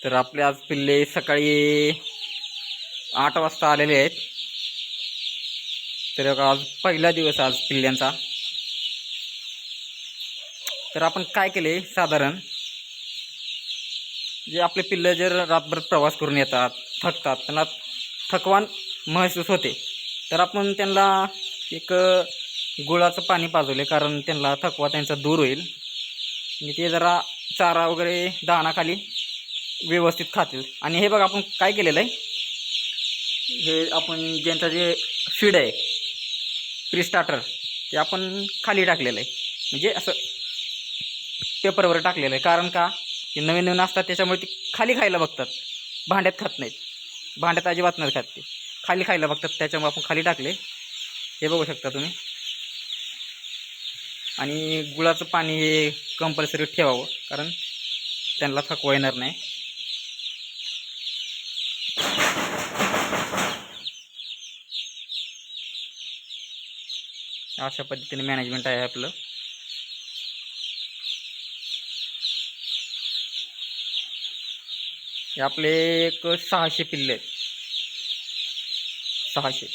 तर आपले आज पिल्ले सकाळी 8 वाजता आलेले आहेत. तर आज पहिला दिवस आज पिल्ल्यांचा. तर आपण काय केले, साधारण जे आपले पिल्लं जर रातभर प्रवास करून येतात, थकतात, त्यांना थकवान महसूस होते, तर आपण त्यांना एक गुळाचं पाणी पाजवले, कारण त्यांना थकवा त्यांचा दूर होईल आणि ते जरा चारा वगैरे दाणाखाली व्यवस्थित खातील. आणि हे बघा आपण काय केलेलं आहे, हे आपण ज्यांचं जे फीड आहे प्री स्टार्टर ते आपण खाली टाकलेलं आहे, म्हणजे असं पेपरवर टाकलेलं आहे. कारण का, ते नवीन नवीन असतात त्याच्यामुळे ते खाली खायला बघतात, भांड्यात खात नाहीत. भांड्यात अजिबात नाही खात, ते खाली खायला बघतात, त्याच्यामुळे आपण खाली टाकले. हे बघू शकता तुम्ही. आणि गुळाचं पाणी हे कंपल्सरी ठेवावं, कारण त्यांना थकवा येणार नाही. अशा पद्धतीने मॅनेजमेंट आहे आपलं. हे आपले एक 600 पिल्ले आहेत, 600.